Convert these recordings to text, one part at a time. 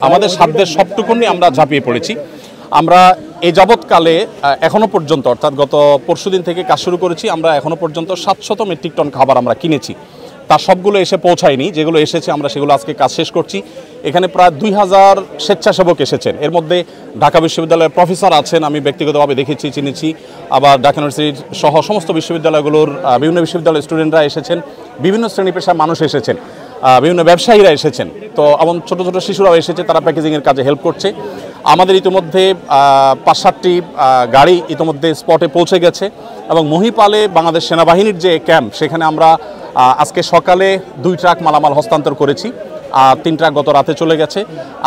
আমাদের সাধ্যের সবটুকুনি আমরা ঝাঁপিয়ে পড়েছি। আমরা এই যাবৎকালে এখনো পর্যন্ত অর্থাৎ গত পরশুদিন থেকে কাজ শুরু করেছি, আমরা এখনো পর্যন্ত 700 মেট্রিক টন খাবার আমরা কিনেছি। তার সবগুলো এসে পৌঁছায়নি, যেগুলো এসেছে আমরা সেগুলো আজকে কাজ শেষ করছি। এখানে প্রায় 2000 স্বেচ্ছাসেবক এসেছেন। এর মধ্যে ঢাকা বিশ্ববিদ্যালয়ের প্রফেসর আছেন, আমি ব্যক্তিগতভাবে দেখেছি, চিনেছি। আবার ঢাকা ইউনিভার্সিটির সহ সমস্ত বিশ্ববিদ্যালয়গুলোর বিভিন্ন বিশ্ববিদ্যালয়ের স্টুডেন্টরা এসেছেন, বিভিন্ন শ্রেণী পেশার মানুষ এসেছেন, বিভিন্ন ব্যবসায়ীরা এসেছেন। তো এমন ছোটো ছোটো শিশুরাও এসেছে, তারা প্যাকেজিংয়ের কাজে হেল্প করছে। আমাদের ইতিমধ্যে 5-7টি গাড়ি ইতিমধ্যে স্পটে পৌঁছে গেছে এবং মহিপালে বাংলাদেশ সেনাবাহিনীর যে ক্যাম্প, সেখানে আমরা আজকে সকালে 2 ট্রাক মালামাল হস্তান্তর করেছি, আর 3 ট্রাক গত রাতে চলে গেছে।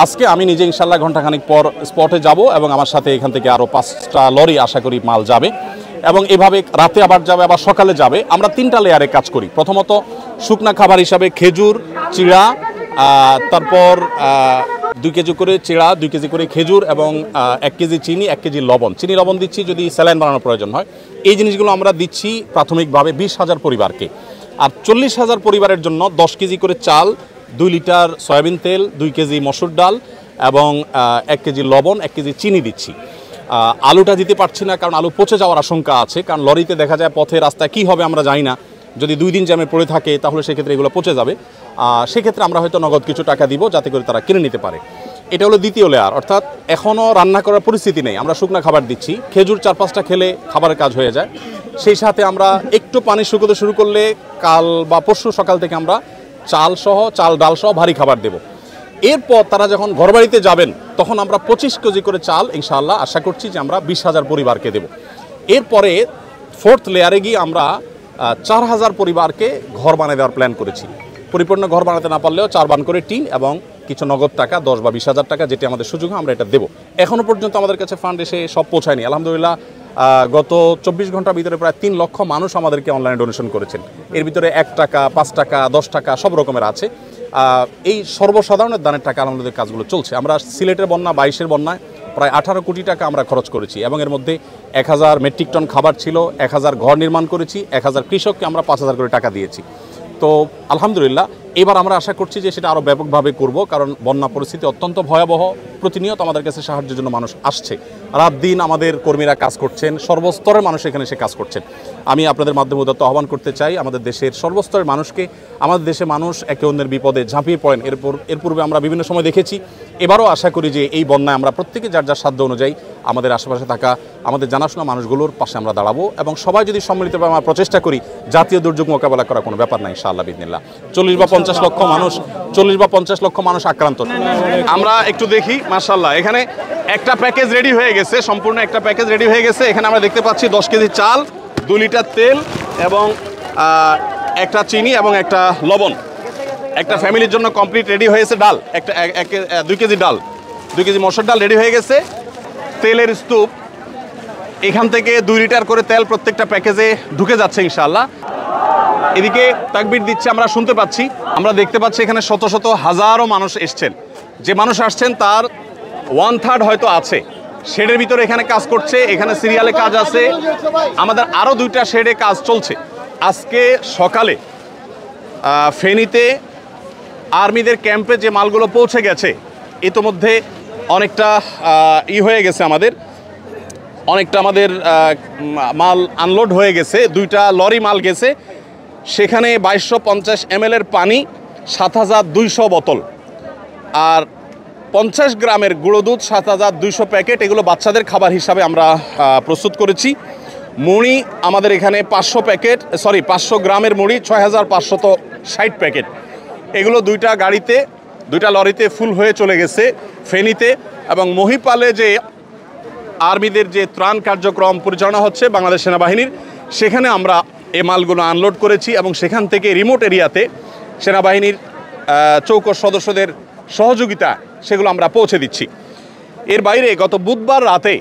আজকে আমি নিজে ইনশাল্লাহ ঘণ্টাখানিক পর স্পটে যাব এবং আমার সাথে এখান থেকে আরও 5টা লরি আশা করি মাল যাবে এবং এভাবে রাতে আবার যাবে, আবার সকালে যাবে। আমরা 3টা লেয়ারে কাজ করি। প্রথমত শুকনা খাবার হিসাবে খেজুর, চিড়া, তারপর 2 কেজি করে চিড়া, 2 কেজি করে খেজুর এবং 1 কেজি চিনি, 1 কেজি লবণ। চিনি লবণ দিচ্ছি যদি স্যালাইন বানানোর প্রয়োজন হয়। এই জিনিসগুলো আমরা দিচ্ছি প্রাথমিকভাবে 20,000 পরিবারকে। আর 40,000 পরিবারের জন্য 10 কেজি করে চাল, 2 লিটার সয়াবিন তেল, 2 কেজি মসুর ডাল এবং 1 কেজি লবণ, 1 কেজি চিনি দিচ্ছি। আলুটা দিতে পারছি না কারণ আলু পচে যাওয়ার আশঙ্কা আছে, কারণ লরিতে দেখা যায় পথে রাস্তায় কী হবে আমরা জানি না। যদি 2 দিন জ্যামে পড়ে থাকে তাহলে সেক্ষেত্রে এগুলো পচে যাবে। সেক্ষেত্রে আমরা হয়তো নগদ কিছু টাকা দিব যাতে করে তারা কিনে নিতে পারে। এটা হলো দ্বিতীয় লেয়ার, অর্থাৎ এখনও রান্না করার পরিস্থিতি নেই, আমরা শুকনো খাবার দিচ্ছি। খেজুর 4-5টা খেলে খাবারের কাজ হয়ে যায়। সেই সাথে আমরা একটু পানি শুকোতে শুরু করলে কাল বা পরশু সকাল থেকে আমরা চাল ডাল সহ ভারী খাবার দেব। এরপর তারা যখন ঘরবাড়িতে যাবেন তখন আমরা 25 কেজি করে চাল ইনশাআল্লাহ আশা করছি যে আমরা 20,000 পরিবারকে দেব। এরপরে 4th লেয়ারে গিয়ে আমরা 4,000 পরিবারকে ঘর বানিয়ে দেওয়ার প্ল্যান করেছি। পরিপূর্ণ ঘর বানাতে না পারলেও 4 বান করে টিন এবং কিছু নগদ টাকা 10 বা 20,000 টাকা, যেটি আমাদের সুযোগ আমরা এটা দেবো। এখনও পর্যন্ত আমাদের কাছে ফান্ড এসে সব পৌঁছায়নি। আলহামদুলিল্লাহ গত 24 ঘন্টার ভিতরে প্রায় 3 লক্ষ মানুষ আমাদেরকে অনলাইনে ডোনেশন করেছেন। এর ভিতরে 1 টাকা, 5 টাকা, 10 টাকা সব রকমের আছে। এই সর্বসাধারণের দানের টাকা আলহামদুলিল্লাহ কাজগুলো চলছে। আমরা সিলেটের বন্যা 22-এর বন্যায় প্রায় 18 কোটি টাকা আমরা খরচ করেছি এবং এর মধ্যে 1000 মেট্রিক টন খাবার ছিল, 1000 ঘর নির্মাণ করেছি, 1000 কৃষককে আমরা 5,000 করে টাকা দিয়েছি। তো আলহামদুলিল্লাহ এবার আমরা আশা করছি যে সেটা আরও ব্যাপকভাবে করব, কারণ বন্যা পরিস্থিতি অত্যন্ত ভয়াবহ। প্রতিনিয়ত আমাদের কাছে সাহায্যের জন্য মানুষ আসছে, রাত দিন আমাদের কর্মীরা কাজ করছেন, সর্বস্তরের মানুষ এখানে এসে কাজ করছেন। আমি আপনাদের মাধ্যমে উদাত্ত আহ্বান করতে চাই আমাদের দেশের সর্বস্তরের মানুষকে। আমাদের দেশে মানুষ একে অন্যের বিপদে ঝাঁপিয়ে পড়েন, এর পূর্বে আমরা বিভিন্ন সময় দেখেছি। এবারও আশা করি যে এই বন্যায় আমরা প্রত্যেকে যার যার সাধ্য অনুযায়ী আমাদের আশেপাশে থাকা আমাদের জানাশোনা মানুষগুলোর পাশে আমরা দাঁড়াবো এবং সবাই যদি সম্মিলিতভাবে আমরা প্রচেষ্টা করি, জাতীয় দুর্যোগ মোকাবেলা করা কোনো ব্যাপার না ইনশাআল্লাহ বিদিনিল্লাহ। 40 বা 50 লক্ষ মানুষ আক্রান্ত। আমরা একটু দেখি, মাশাআল্লাহ এখানে একটা প্যাকেজ রেডি হয়ে গেছে, সম্পূর্ণ একটা প্যাকেজ রেডি হয়ে গেছে। এখানে আমরা দেখতে পাচ্ছি 10 কেজি চাল, 2 লিটার তেল এবং একটা চিনি এবং একটা লবণ। একটা ফ্যামিলির জন্য কমপ্লিট রেডি হয়েছে। ডাল 2 কেজি ডাল, 2 কেজি মসুর ডাল রেডি হয়ে গেছে। তেলের স্তূপ, এখান থেকে 2 লিটার করে তেল প্রত্যেকটা প্যাকেজে ঢুকে যাচ্ছে ইনশাআল্লাহ। এদিকে তাকবীর দিচ্ছে, আমরা শুনতে পাচ্ছি, আমরা দেখতে পাচ্ছি এখানে শত শত হাজারো মানুষ এসছেন। যে মানুষ আসছেন তার 1/3 হয়তো আছে শেডের ভিতরে এখানে কাজ করছে, এখানে সিরিয়ালে কাজ আছে। আমাদের আরও 2টা শেডে কাজ চলছে। আজকে সকালে ফেনীতে আর্মিদের ক্যাম্পে যে মালগুলো পৌঁছে গেছে, ইতোমধ্যে অনেকটা হয়ে গেছে, অনেকটা আমাদের মাল আনলোড হয়ে গেছে। 2টা লরি মাল গেছে, সেখানে 2250 ml এর পানি, 7200 বোতল আর 50 গ্রামের গুঁড়ো দুধ, 7200 প্যাকেট। এগুলো বাচ্চাদের খাবার হিসাবে আমরা প্রস্তুত করেছি। মুড়ি আমাদের এখানে 500 গ্রামের মুড়ি, 6560 প্যাকেট। এগুলো 2টা গাড়িতে, 2টা লরিতে ফুল হয়ে চলে গেছে ফেনীতে। এবং মহিপালে যে আর্মিদের যে ত্রাণ কার্যক্রম পরিচালনা হচ্ছে বাংলাদেশ সেনাবাহিনীর, সেখানে আমরা এই মালগুলো আনলোড করেছি এবং সেখান থেকে রিমোট এরিয়াতে সেনাবাহিনীর চৌকস সদস্যদের সহযোগিতা সেগুলো আমরা পৌঁছে দিচ্ছি। এর বাইরে গত বুধবার রাতে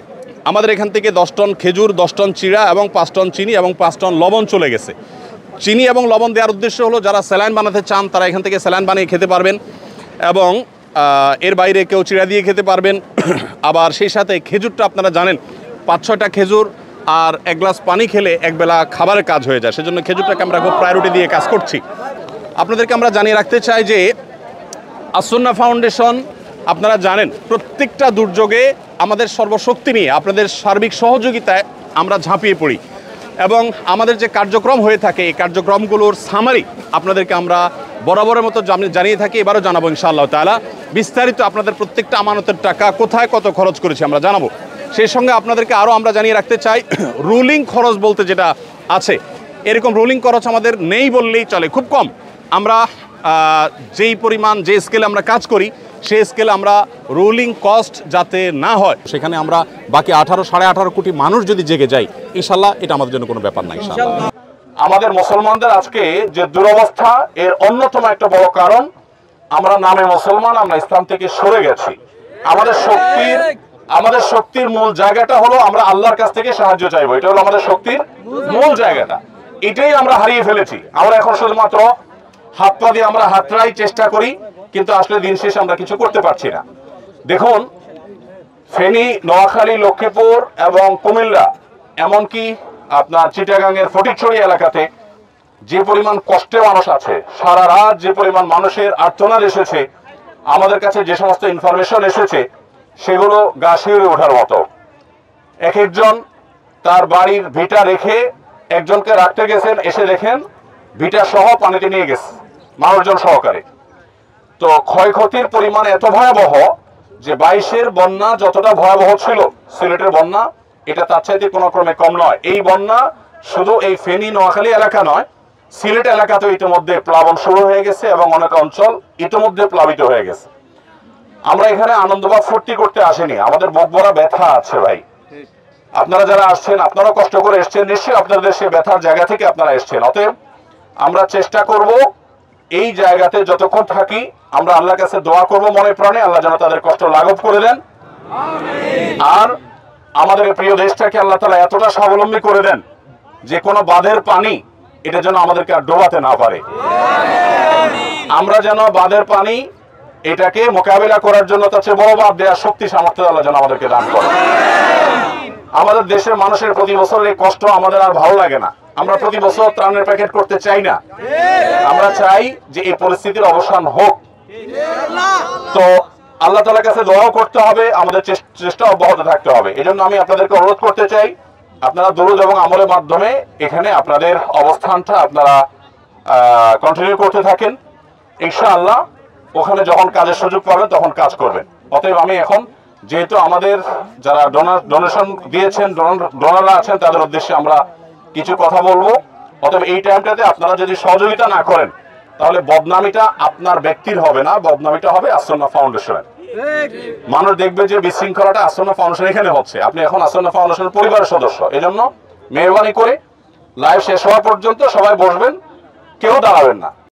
আমাদের এখান থেকে 10 টন খেজুর, 10 টন চিড়া এবং 5 টন চিনি এবং 5 টন লবণ চলে গেছে। চিনি এবং লবণ দেওয়ার উদ্দেশ্য হলো যারা স্যালাইন বানাতে চান তারা এখান থেকে স্যালাইন বানিয়ে খেতে পারবেন এবং এর বাইরে কেউ চিড়া দিয়ে খেতে পারবেন। আবার সেই সাথে খেজুরটা আপনারা জানেন 5-6টা খেজুর আর 1 গ্লাস পানি খেলে একবেলা খাবারের কাজ হয়ে যায়, সেজন্য খেজুরটাকে আমরা খুব প্রায়োরিটি দিয়ে কাজ করছি। আপনাদেরকে আমরা জানিয়ে রাখতে চাই যে আসুন্না ফাউন্ডেশন আপনারা জানেন প্রত্যেকটা দুর্যোগে আমাদের সর্বশক্তি নিয়ে আপনাদের সার্বিক সহযোগিতায় আমরা ঝাঁপিয়ে পড়ি এবং আমাদের যে কার্যক্রম হয়ে থাকে এই কার্যক্রমগুলোর সামারি আপনাদেরকে আমরা বরাবরের মতো জানিয়ে থাকি, এবারও জানাবো ইনশাআল্লাহ তাআলা। বিস্তারিত আপনাদের প্রত্যেকটা আমানতের টাকা কোথায় কত খরচ করেছি আমরা জানাবো। সেই সঙ্গে আপনাদেরকে আরও আমরা জানিয়ে রাখতে চাই, রুলিং খরচ বলতে যেটা আছে এরকম রুলিং খরচ আমাদের নেই বললেই চলে, খুব কম। আমরা যেই পরিমাণ যে স্কেলে আমরা কাজ করি সেই স্কেলে আমরা রুলিং কস্ট যাতে না হয় সেখানে আমরা বাকি 18-18.5 কোটি মানুষ যদি জেগে যাই ইনশাল্লাহ এটা আমাদের জন্য কোনো ব্যাপার না ইনশাল্লাহ। আমাদের মুসলমানদের আজকে যে দুরবস্থা এর অন্যতম একটা বড় কারণ আমরা নামে মুসলমান, আমরা ইসলাম থেকে সরে গেছি। আমাদের শক্তির মূল জায়গাটা হলো আমরা আল্লাহর কাছ থেকে সাহায্য চাইবো, এটা হলো আমাদের শক্তির মূল জায়গাটা। এটাই আমরা হারিয়ে ফেলেছি। আমরা এখন শুধুমাত্র হাত পা দিয়ে আমরা হাতড়াই চেষ্টা করি, কিন্তু আসলে দিন শেষে আমরা কিছু করতে পারছি না। দেখুন ফেনী, নোয়াখালী, লক্ষ্মীপুর এবং কুমিল্লা এমনকি আপনার চিটাগাংয়ের ফটিকছড়ি এলাকাতে যে পরিমাণ কষ্টে মানুষ আছে, সারা রাত যে পরিমাণ মানুষের আর্তনাদ এসেছে, আমাদের কাছে যে সমস্ত ইনফরমেশন এসেছে সেগুলো গা শিউরে ওঠার মতো। এক একজন তার বাড়ির ভিটা রেখে একজনকে রাখতে গেছেন, এসে দেখেন ভিটা সহ পানিতে নিয়ে গেছে মানুষজন সহকারে। তো ক্ষয়ক্ষতির পরিমাণ এত ভয়াবহ যে 22-এর বন্যা যতটা ভয়াবহ ছিল সিলেটের বন্যা এটা তার চাইতে কোনো ক্রমে কম নয়। এই বন্যা শুধু এই ফেনী নোয়াখালী এলাকা নয়, সিলেট এলাকাতেও ইতিমধ্যে প্লাবন শুরু হয়ে গেছে এবং অনেক অঞ্চল ইতিমধ্যে প্লাবিত হয়ে গেছে। আমরা এখানে আনন্দ বা ফুর্তি করতে আসিনি, আমাদের বুক ভরা ব্যথা আছে ভাই। আপনারা যারা আসছেন আপনারাও কষ্ট করে এসছেন, নিশ্চয়ই আপনাদের সে ব্যথার জায়গা থেকে আপনারা এসছেন। অতএব আমরা চেষ্টা করব এই জায়গাতে যতক্ষণ থাকি আমরা আল্লাহর কাছে দোয়া করব মনে প্রাণে, আল্লাহ যেন তাদের কষ্ট লাঘব করে দেন। আর আমাদের প্রিয় দেশটাকে আল্লাহ তাআলা এতটা স্বাবলম্বী করে দেন যে কোনো বাঁধের পানি এটা যেন আমাদেরকে আর ডোবাতে না পারে। আমরা যেন বাঁধের পানি এটাকে মোকাবিলা করার জন্য তার চেয়ে বড় বাঁধ দেওয়ার শক্তি সামর্থ্য আল্লাহ যেন আমাদেরকে দান করে। আমাদের দেশের মানুষের প্রতি বছর এই কষ্ট আমাদের আর ভালো লাগে না। আমরা প্রতি বছর ত্রাণের প্যাকেট করতে চাই না, আমরা চাই যে এই পরিস্থিতির অবসান হোক। তো আল্লাহ তাআলার কাছে দোয়া করতে হবে, আমাদের চেষ্টা অব্যাহত থাকতে হবে। এই জন্য আমি আপনাদেরকে অনুরোধ করতে চাই আপনারা দুরূদ এবং আমলের মাধ্যমে এখানে আপনাদের অবস্থানটা আপনারা কন্টিনিউ করতে থাকেন। ইনশাআল্লাহ ওখানে যখন কাজের সুযোগ পাবেন তখন কাজ করবেন। অতএব আমি এখন যেহেতু আমাদের যারা ডোনেশন দিয়েছেন, ডোনাররা আছেন, তাদের উদ্দেশ্যে আমরা কিছু কথা বলবো। অতএব এই টাইমটাতে আপনারা যদি সহযোগিতা না করেন তাহলে বদনামিটা আপনার ব্যক্তির হবে না, বদনামিটা হবে আসন্না ফাউন্ডেশনের। মানুষ দেখবে যে বিশৃঙ্খলাটা আসন্না ফাউন্ডেশন এখানে হচ্ছে, আপনি এখন আসন্না ফাউন্ডেশনের পরিবারের সদস্য। এই জন্য মেহরবানি করে লাইভ শেষ হওয়া পর্যন্ত সবাই বসবেন, কেউ দাঁড়াবেন না।